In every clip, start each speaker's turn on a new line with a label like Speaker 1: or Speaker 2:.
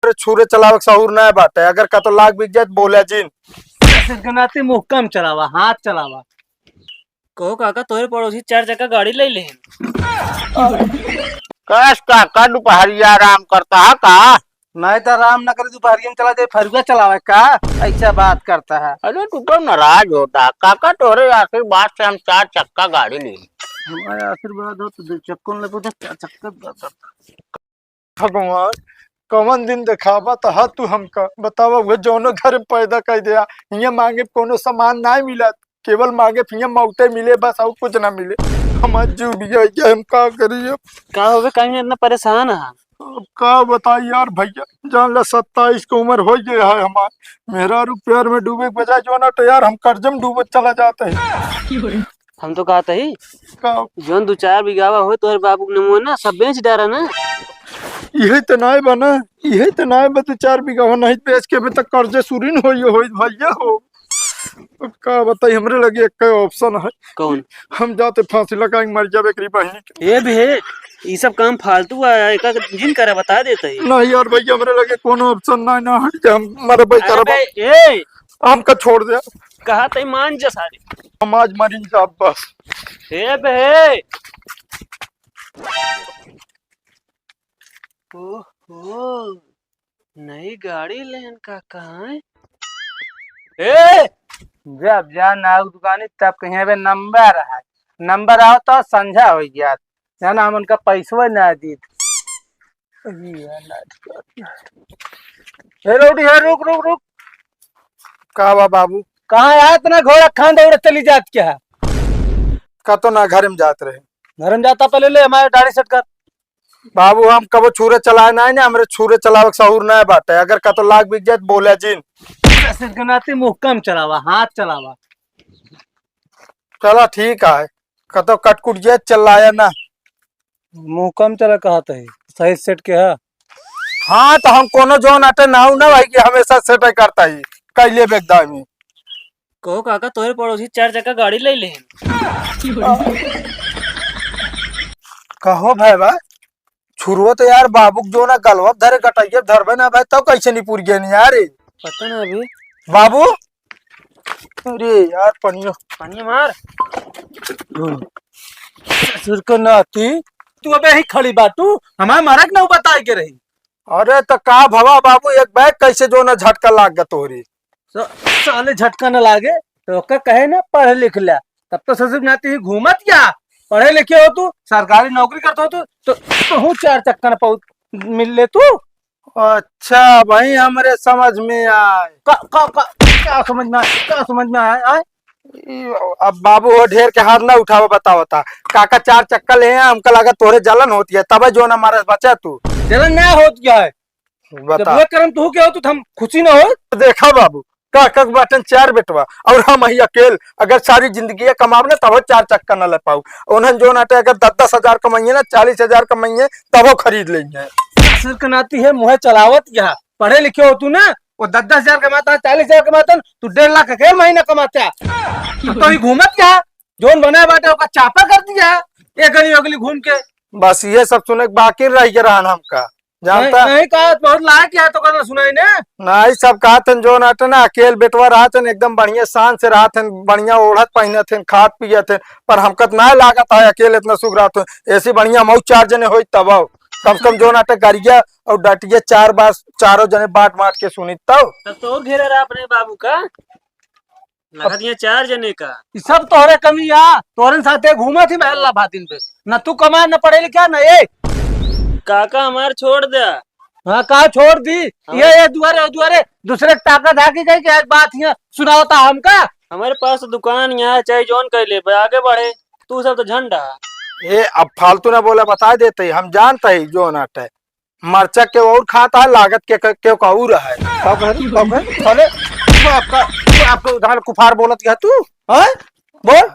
Speaker 1: हमरे छुरे चलावे सहूर ना बाटे। अगर का तो लाख बिक जाए बोले जिन
Speaker 2: गनाती मुहकम चलावा, हाथ चलावा।
Speaker 3: कहो काका तोहरे पड़ोसी 4 चक्का गाड़ी ले ले।
Speaker 4: कैश काका दोपहरिया आराम करता है का?
Speaker 2: मैं तो आराम न करे दोपहरिया में चला दे, फरुआ चलावा का ऐसा बात करता है।
Speaker 4: अरे तू तो नाराज होता काका, तोरे आशीर्वाद से हम 4 चक्का गाड़ी ली।
Speaker 2: हमारे आशीर्वाद हो तो दो चक्कों ले तो चार चक्कर
Speaker 1: भगवान कौन दिन दिखावा तो हा तू हमका बतावा। वो जोनो घर में पैदा कर दिया हिया मांगे कोनो सामान ना मिला, केवल मांगे हिया मौते मिले बस और कुछ ना मिले। हमार जीव भी हम का करिए।
Speaker 3: का होवे कहीं इतना परेशान है?
Speaker 1: अब का बताई यार भैया, जान ला 27 की उम्र हो गया है हमार। मेरा रुपया में डूबे के बजाय जो ना तो यार हम कर्ज में डूबे चला जाते हैं।
Speaker 3: हम तो कहते ही
Speaker 1: का
Speaker 3: जोन 2-4 बिगावा हो तोहरे बाबू के नमो ना सब बेच डारा ना।
Speaker 1: यही तो नहीं बना, यही तो नहीं बता 4 बीघा नहीं बेच के भी तक कर्जे सुरीन हो भैया हो। अब का बताई हमरे लगे एक ऑप्शन है।
Speaker 3: कौन?
Speaker 1: हम जाते फांसी लगा मर जावे एकरी बहिनी के।
Speaker 3: ये भी है, ये सब काम फालतू है, एक जिन करे बता देते ही।
Speaker 1: नहीं यार भैया हमरे लगे कोनो ऑप्शन नहीं ना है कि हम मर भाई करब।
Speaker 3: ए
Speaker 1: हमका छोड़ दे,
Speaker 3: कहा तई मान जा सारे
Speaker 1: हम आज मरी साहब बस।
Speaker 3: ए बे ओहो नई गाड़ी लेन का कहाँ है?
Speaker 2: ए जब जा नाउ दुकानी तब कहीं पे नंबर है, नंबर आओ तो समझा हो गया जाना हम उनका पैसा ना दी। हे रोटी है, रुक रुक रुक।
Speaker 1: का बा बाबू
Speaker 2: कहाँ आया इतना घोड़ा खान दौड़ चली जात क्या है?
Speaker 1: का तो ना घर में जात रहे।
Speaker 2: घर में जाता पहले ले हमारे दाढ़ी सेट कर।
Speaker 1: बाबू हम कबो छुरे चलाए ना हमरे छुरे चलावे सहूर ना बाटे। अगर का तो लाख बिक जाए बोले जिन
Speaker 2: गनाती मुहकम चलावा, हाथ चलावा।
Speaker 1: चला ठीक है, का तो कटकुट जाए चलाया ना।
Speaker 2: मुहकम चला कहता है सही सेट के है।
Speaker 1: हाँ तो हम कोनो जो नाटे नाऊ ना भाई कि हमेशा सेट करता ही कैले बेगदा में।
Speaker 3: कहो काका तोहरे पड़ोसी 4 चक्का गाड़ी ले ले।
Speaker 1: कहो भाई बा छुरवा तो यार बाबू जो ना गलवा धरे कटाइए धरबे ना भाई तब कैसे नहीं पूरी गए यार।
Speaker 3: पता ना अभी
Speaker 1: बाबू अरे यार पनियो
Speaker 3: पानी मार।
Speaker 2: सिर को नाती तू अबे ही खड़ी बातू हमारे मारक ना बताई के रही।
Speaker 1: अरे तो का भवा बाबू एक बैग कैसे जो ना झटका लाग गया तोहरी।
Speaker 2: साले झटका न लागे तो कहे ना पढ़ लिख लिया तब तो ससुर नाती ही घूमत क्या। पढ़े लिखे हो तू, सरकारी नौकरी करता हो तू तो हूँ 4 चक्का न मिल ले तू।
Speaker 1: अच्छा भाई हमारे समझ में आए।
Speaker 2: क्या समझ में आए, क्या समझ में आए?
Speaker 1: अब बाबू हो ढेर के हाथ ना उठावा बताओ ता काका 4 चक्का ले हैं हमका लगा तोरे जलन होती है तब जो ना मारे बचा तू।
Speaker 2: जलन ना होत क्या है
Speaker 1: बता
Speaker 2: जब करम तू क्या हो तू हम खुशी ना हो।
Speaker 1: देखा बाबू काका के बाटन 4 बेटवा और हम ही अकेल अगर सारी जिंदगी कमाव ना तब 4 चक्का न ले पाऊ। उन्हें जो नाटे अगर 10-10 हजार कमाइए ना 40 हजार कमाइए तब खरीद लेंगे।
Speaker 2: सिर के नाती है मुँह चलावत क्या। पढ़े लिखे हो तू ना, वो 10-10 हजार कमाता है, 40 हजार कमाता है, तू 1.5 लाख के महीना कमाता है तो ही घूमत क्या जोन बना बाटे ओका चापा कर दिया एक गली अगली घूम के।
Speaker 1: बस ये सब सुने बाकी रह गया हमका जानता
Speaker 2: नहीं कहा बहुत लायक है तो करना सुनाई ने
Speaker 1: नहीं सब कहा था जो नाटे ना अकेल बेटवा रहा था एकदम बढ़िया शान से रहा था, बढ़िया ओढ़त पहने थे, खाद पिए थे। पर हमका ना लागत है अकेले इतना सुख रहा था। ऐसी बढ़िया मऊ 4 जने हो तब कम से कम जो नाटे गरिया और डटिया 4 बार 4 जने बाट बांट के सुनी तब
Speaker 3: तो और घेरा रहा अपने बाबू का लगा दिया 4 जने का।
Speaker 2: सब तोहरे कमी या तोहरे साथे घूमा थी महल्ला भातिन पे न तू कमा न पढ़े लिखा न ये
Speaker 3: काका हमार छोड़ दिया।
Speaker 2: हाँ कहा छोड़ दी ये दुआरे दूसरे ताकत आके गई कि बात यहाँ सुनाओता हमका।
Speaker 3: हमारे पास तो दुकान यहाँ चाहे जोन कर ले आगे बढ़े तू सब तो झंडा।
Speaker 1: ये अब फालतू ना बोला बता देते ही हम जानते ही जो नाटे मरचा के और खाता है लागत के का और है। आपको कुफार बोलत क्या तू है बोल।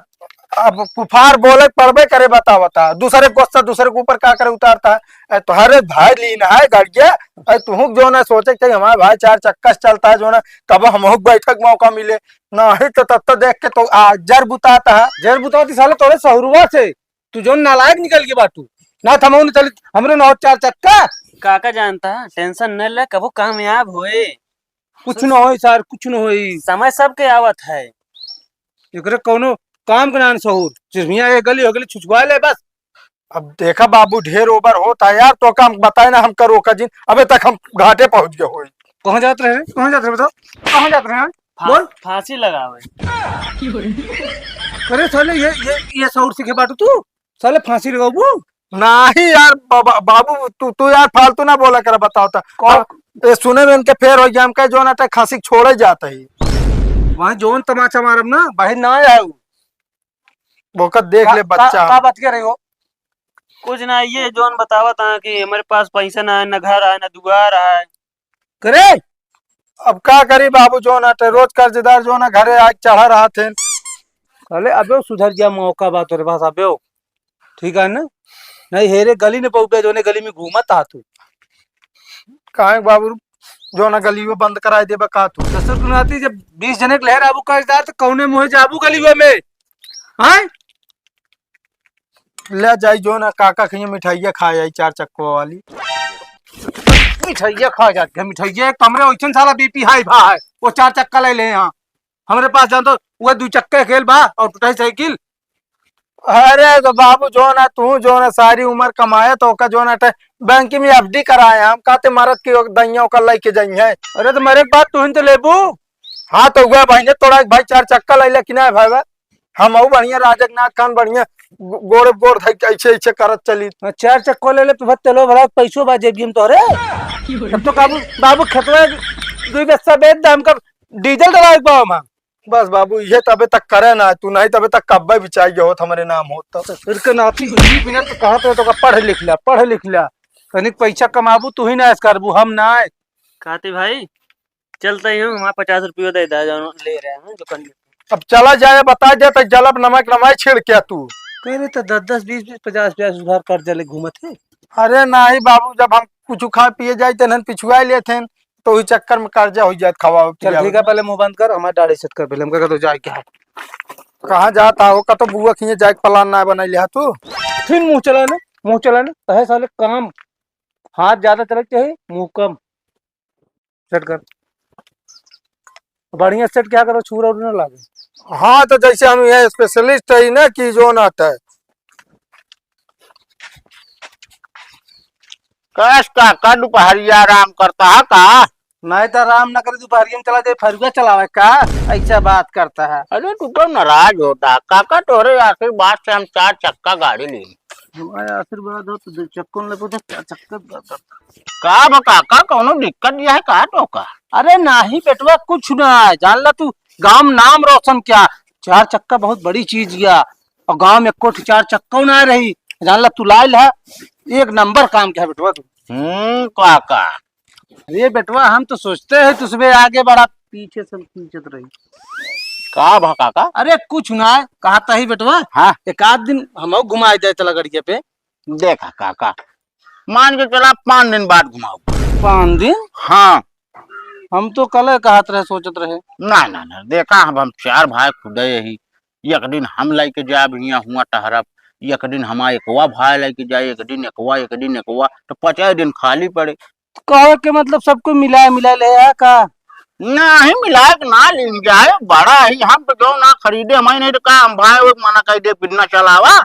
Speaker 1: अब कुफार बोले पड़बे करे बता दूसरे गुस्सा दूसरे के ऊपर क्या करे उतारता है। तुम्हारे भाई लीना है गड़िया तुम जो ना सोचे कि हमारे भाई 4 चक्का चलता है जो ना कब हम बैठक मौका मिले नहीं तो तब तो देख के तो जर बुताता है।
Speaker 2: जर बुताती साले तोरे सहुरुआ से तू जो नालायक निकल के बाटू ना थमाऊ चल हमरे 9 4 चक्का
Speaker 3: काका जानता है, टेंशन न ले, कबो कामयाब होए।
Speaker 2: कुछ न होई सर, कुछ न होई।
Speaker 3: समय सबके आवत है।
Speaker 2: एकरे कोनो काम के नान सहूर, सिर्फ यहाँ ये गली हो गली छुछवा ले बस।
Speaker 1: अब देखा बाबू ढेर ओवर होता है यार, तो काम बताए ना हम करो का जिन, अबे तक हम घाटे पहुंच गए हो।
Speaker 2: कहाँ जाते रहे, कहाँ जाते रहे बताओ, कहाँ जाते रहे? बोल।
Speaker 3: फांसी लगावे।
Speaker 2: अरे साले ये सहूर सीखे बाटू तू, साले फांसी लगाऊ।
Speaker 1: नहीं यार बाबू तू यार फालतू ना बोला कर, बताओ तो सुने में इनके फेर हो गया, हम कहे जो ना खांसी छोड़े जाता है
Speaker 2: वहाँ जोन तमाचा मारम ना, बाहर ना आया
Speaker 1: बोकर देख ले बच्चा।
Speaker 2: का बात कर रहे हो?
Speaker 3: कुछ ना, ये जोन बतावत है कि हमारे पास पैसा ना है, ना घर है, ना दुआर है।
Speaker 2: करे
Speaker 1: अब क्या करी बाबू, जो ना रोज कर्जदार जो ना घरे आज चढ़ा रहा थे।
Speaker 2: साले अबे सुधर गया, मौका बात तेरे पास अबे, ठीक है ना? नहीं हेरे गली ने पहुंचे, जो ने गली में घूमत आ तू।
Speaker 1: कहा बाबू जो ना गली में बंद कराए दे बका तू।
Speaker 2: कसर सुनाती जब 20 जने के लहर आबू कर्जदार तो कौने मुहे जाबू गली में? हाँ
Speaker 1: ले जाई जो ना काका कहीं मिठाइया खाए आई 4 चक्कों वाली।
Speaker 2: मिठाइया खा जाते हैं, मिठाइया कमरे वैसन साला बीपी हाई भा है, वो 4 चक्का ले ले यहाँ हमारे पास जान तो वो 2 चक्के खेल बा और टूटाई साइकिल।
Speaker 1: अरे तो बाबू जो ना तू जो ना सारी उम्र कमाया तो का जो ना बैंक में एफडी कराए हम कहते मरद की दैया का लेके जाई है।
Speaker 2: अरे तो मेरे बात तू तो लेबू।
Speaker 1: हाँ तो वह भाई ने तोड़ा भाई 4 चक्का ले कि ना भाई हम बढ़िया राजकनाथ खान बढ़िया गोड़ गोड़ ऐसे ऐसे करत चली।
Speaker 2: 4 चक्को ले ले तो तेलो भरा पैसों बाजे भी हम तोरे। तब तो काबू बाबू खतवा 2 बस्ता बेच दे, हमका डीजल डलाए पाओ मां।
Speaker 1: बस बाबू ये तबे तक करे ना तू, नहीं तबे तक कब्बे भी चाहिए होत हमारे नाम होता।
Speaker 2: फिर के नाती बिना तो कहा तो पढ़ लिख लिया तनिक पैसा कमाबू तू ही ना ऐस करबू, हम ना आए।
Speaker 3: कहते भाई चलते ही हूँ, हमारे 50 रुपये दे दा जो ले रहे हैं दुकान।
Speaker 1: अब चला जाए बता दे तो जलब नमक नमाई छिड़ क्या तू।
Speaker 2: कह रहे तो 10-10 20-20 50-50 उधार कर्जा ले घूमत है।
Speaker 1: अरे नहीं बाबू जब हम कुछ खा पिए जाए थे पिछुआ लिए थे तो वही चक्कर में कर्जा हो जाए खवा।
Speaker 2: चल ठीक है, पहले मुंह बंद कर, हमारे दाढ़ी सेट कर पहले, हम कह तो जाए क्या
Speaker 1: कहाँ जाता हो का तो बुआ खिए जाए प्लान ना बना लिया तू।
Speaker 2: फिर मुंह चलाना कहे साले काम हाथ ज्यादा चलक चाहिए, मुंह कम सेट कर। बढ़िया सेट क्या करो, छूरा उड़ ना लागे।
Speaker 1: हाँ तो जैसे हम ये स्पेशलिस्ट है ना कि जो ना है
Speaker 4: कैश काका दोपहरिया आराम करता है का?
Speaker 2: नहीं तो आराम ना करे दोपहर में चला जाए, फरुआ चलावे का ऐसा बात करता है।
Speaker 4: अरे तू तो नाराज होता काका, तोरे आशीर्वाद से हम 4 चक्का गाड़ी ली।
Speaker 2: हमारे आशीर्वाद हो तो चक्कों ले पूछे क्या चक्कर
Speaker 4: का बा काका कोनो दिक्कत है का तो का?
Speaker 2: अरे नहीं बेटवा कुछ ना है, जान ला तू गांव नाम रोशन क्या 4 चक्का बहुत बड़ी चीज गया, और गांव में कोठ 4 चक्का ना रही, जान ला तू लाइल है 1 नंबर काम क्या बेटवा तू।
Speaker 4: काका
Speaker 2: अरे बेटवा हम तो सोचते हैं तुझमें आगे बढ़ा, पीछे से खींचत रही।
Speaker 4: का भा काका?
Speaker 2: अरे कुछ ना है, कहा था ही बेटवा।
Speaker 4: हाँ
Speaker 2: एक आध दिन हम घुमाए जाए चला गड़िया पे।
Speaker 4: देखा काका मान के चला 5 दिन बाद घुमाओ।
Speaker 2: 5 दिन?
Speaker 4: हाँ
Speaker 2: हम तो कल कहत रहे सोचत रहे।
Speaker 4: ना देखा हम 4 भाई खुदे ही, एक दिन हम लेके जाए यहाँ हुआ टहरब, एक दिन हमारा एकवा भाई लेके जाए, एक दिन एकवा तो 50 दिन खाली पड़े।
Speaker 2: कहे के मतलब सबको मिला ले है का?
Speaker 4: नहीं मिला के ना ले जाए, बड़ा ही हम तो जो ना खरीदे हमारे नहीं तो का हम भाई वो मना कर दे बिना चलावा।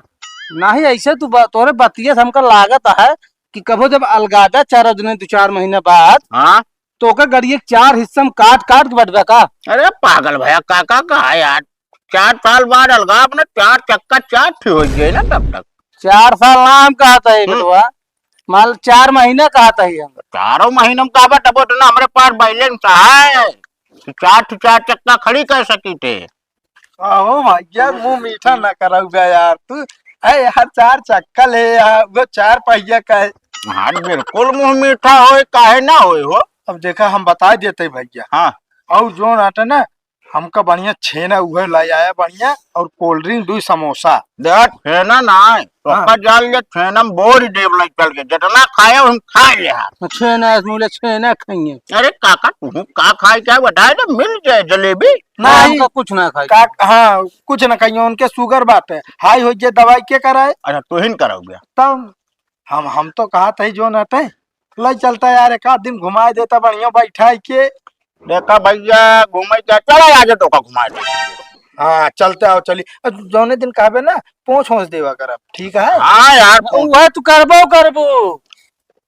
Speaker 2: नहीं ऐसे तू तोरे बतिया से हमका लागत है कि कभो जब अलगादा 4 दिन 2-4 महीने बाद
Speaker 4: हाँ
Speaker 2: तो का गड़िया 4 हिस्सा में काट के बटवा का।
Speaker 4: अरे पागल भैया काका का यार, 4 साल बाद अलगा अपने 4 चक्का 4 ठीक हो गए ना तब तक।
Speaker 2: 4 साल नाम कहता है बेटवा, माल 4 महीना कहता है हम।
Speaker 4: 4 महीने में काबा टबो तो ना हमारे पास बैलेंस है कि 4 चक्का खड़ी कर सकी थे।
Speaker 1: आहो भैया मुंह मीठा ना कराऊगा यार तू। अरे यार 4 चक्का ले यार, वो 4 पहिया का है।
Speaker 4: हाँ बिल्कुल मुंह मीठा हो काहे ना हो।
Speaker 1: अब देखा हम बता देते भैया।
Speaker 4: हाँ
Speaker 1: और जो नाटा ना हमका बढ़िया छेना उहे लाई आया बढ़िया, और कोल्ड ड्रिंक 2 समोसा।
Speaker 4: देख छेना ना तो जाल ले छेना में बोरी देव लग चल के जितना खाए हम खा ले यार।
Speaker 2: छेना खाएंगे।
Speaker 4: अरे काका तू का खाए क्या बताए तो मिल जाए जलेबी।
Speaker 1: नहीं
Speaker 2: कुछ ना खाए।
Speaker 1: हाँ कुछ न कहिए, उनके शुगर बात है, हाई हो जाए दवाई के कराए।
Speaker 4: अच्छा तू ही करोगे
Speaker 1: तब हम तो कहा था जो ना थे ले चलता यार, एक आध दिन घुमा देता बढ़िया बैठा के।
Speaker 4: देखा भैया घूमे क्या, चलो आज तो का घुमा दे।
Speaker 1: हाँ चलते आओ, चलिए जौने दिन कहबे ना पहुंच पहुंच देवा कर, अब ठीक है।
Speaker 4: हाँ यार
Speaker 2: वह तू करबो करबो,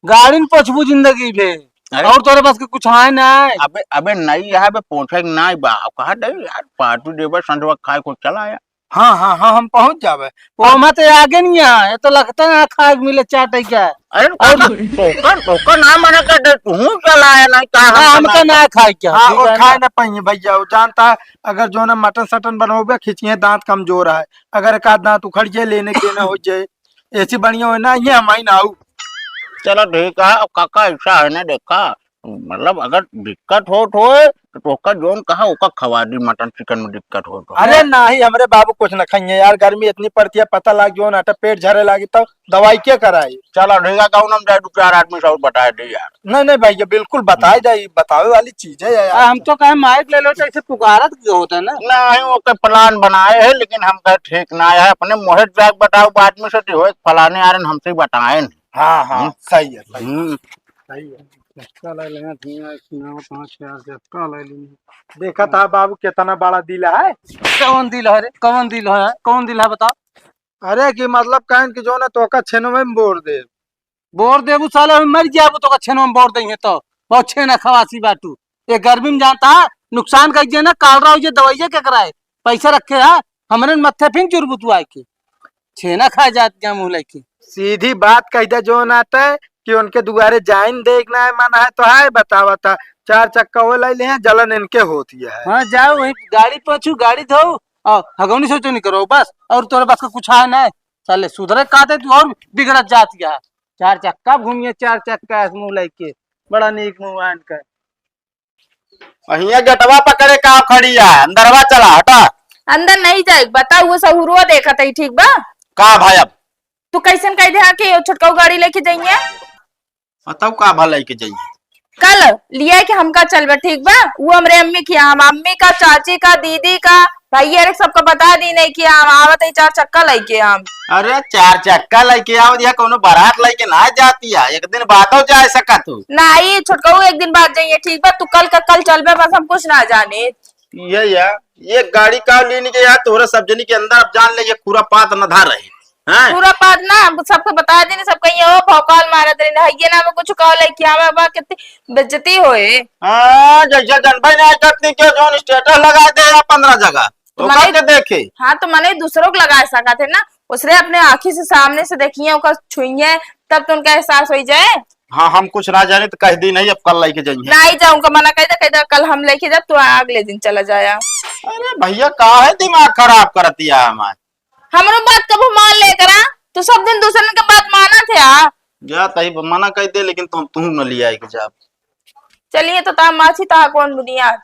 Speaker 2: गाड़ी में पछबू जिंदगी में।
Speaker 4: अरे
Speaker 2: और तोरे पास के कुछ है ना?
Speaker 4: अबे अबे नहीं है, अबे पहुंचे नहीं बा, कहा नहीं यार पार्टी देवे संडवा खाए को चला यार।
Speaker 1: हाँ हाँ हाँ, हम पहुंच जावे।
Speaker 2: वो मत आगे नहीं है, ये तो लगता है खाए के मिले चाटे क्या।
Speaker 4: अरे टोकन ना मना कर दे, तू चला है नहीं कहा
Speaker 2: हमका ना खाए क्या।
Speaker 1: हाँ
Speaker 2: ठीक
Speaker 1: और
Speaker 2: है
Speaker 1: खाए
Speaker 2: ना?
Speaker 1: ना पाइए भैया, वो जानता है अगर जो ना मटन सटन बनोगे खिंचिए, दांत कमजोर है, अगर एक आध दांत उखड़ जाए लेने के ना हो जाए, ऐसी बढ़िया हो ना ये हमारी ना आऊ।
Speaker 4: चलो ठीक है। अब काका ऐसा है ना, देखा मतलब अगर दिक्कत हो तो टोका जोन कहा ओका खवा दी, मटन चिकन में दिक्कत हो तो।
Speaker 1: अरे नहीं हमरे बाबू कुछ न खाइए यार, गर्मी इतनी पड़ती है, पता लग जो ना पेट झरे लगी तो दवाई क्या कराई।
Speaker 4: चलो ठीक है, कहूँ हम जाए 2-4 आदमी सब बता दे यार।
Speaker 1: नहीं नहीं भैया बिल्कुल बताए जाए, बतावे वाली चीज है यार।
Speaker 2: हम तो कहे माइक ले लो तो ऐसे पुकारत क्यों होता है ना।
Speaker 4: नहीं वो के प्लान बनाए है, लेकिन हम कहे ठीक ना है, अपने मोहित जाग बताओ आदमी से तो हो फलाने आ रहे हमसे बताए।
Speaker 1: हाँ हाँ सही है सही
Speaker 4: हम्म,
Speaker 1: सही है। देखा था बाबू कितना बड़ा दिल है।
Speaker 2: कौन दिल है रे, कौन दिल है, कौन दिल है बताओ।
Speaker 1: अरे की मतलब कहन की जो ना तो का छेनो में बोर दे।
Speaker 2: बोर देबू साला मर जाबू तो छेनो में बोर देंगे तो बहुत छेना खवासी बाटू। ये गर्मी में जानता है नुकसान कर ना, काल रहा हो ये दवाइया क्या कराए, पैसा रखे है हमने मत्थे फिंग चुरबू तू आए के छेना खा जाती मुंह लेके।
Speaker 1: सीधी बात कह दे जो ना आता है कि उनके दुआरे जाइन देखना है, मन है तो है बतावा था, 4 चक्का वो ले हैं, जलन इनके होती है।
Speaker 2: हाँ जाओ वही गाड़ी पछू गाड़ी धो और हगौनी सोचो नहीं करो बस, और तोरे पास का कुछ है ना। साले सुधरे काते तू और बिगड़त जाती है। 4 चक्का घूमिए, 4 चक्का मुंह लेके, बड़ा नीक मुंह है इनका।
Speaker 4: अहिया गटवा पकड़े का खड़ी है, अंदरवा चला हटा।
Speaker 5: अंदर नहीं जाए, बताओ वो सहुरुआ देखा था ठीक बा।
Speaker 4: का भाई अब
Speaker 5: तू कैसे कह दे कि छुटकाऊ गाड़ी लेके जाइए,
Speaker 4: बताओ का भलाई के जाइए।
Speaker 5: कल लिया कि हमका चलबे ठीक बा। वो हमरे अम्मी की, हम अम्मी का, चाची का, दीदी का, भैया रे सबको बता दी नहीं कि हम आवत है 4 चक्का लेके। हम
Speaker 4: अरे 4 चक्का लेके आओ दिया, कोनो बारात लेके ना जाती है, एक दिन बातो जा सका तू।
Speaker 5: नहीं छुटकाऊ एक दिन बाद जाइए ठीक बा। तू कल का कल चलबे, बस हम कुछ ना जाने।
Speaker 4: ये यार ये गाड़ी का लेने के यार तोरे सब जनी के अंदर अब जान ले ये पूरा पात न धार रहे हैं।
Speaker 5: पूरा बात ना सबको बता देने, सब कहीं ओ भौकाल मारा दे है ना, मैं कुछ कह ले कि हमें बा कितनी बेइज्जती होए।
Speaker 4: हां जैसे जनभाई ने कितनी के जोन स्टेटस लगा दे 15 जगह
Speaker 5: तो
Speaker 4: ओका के देखे।
Speaker 5: हाँ तो मैंने दूसरों को लगा सका थे ना, उसने अपने आँखी से सामने से देखिए ओका छुइए, तब तो उनका एहसास हो जाए।
Speaker 4: हाँ हम कुछ ना जाने तो कह दी नहीं, अब कल लेके जाइए।
Speaker 5: नहीं जाऊंगा, मना कह दे कल हम लेके जा, तू अगले दिन चला जाया।
Speaker 4: अरे भैया का है दिमाग खराब करती है हमारे।
Speaker 5: हमरो बात कब मान लेकर आ, तो सब दिन दूसरे का बात माना थे।
Speaker 4: जा तही मना कह दे, लेकिन तू न लिया के जा।
Speaker 5: चलिए तो ता माछी ता कौन बुनियाद।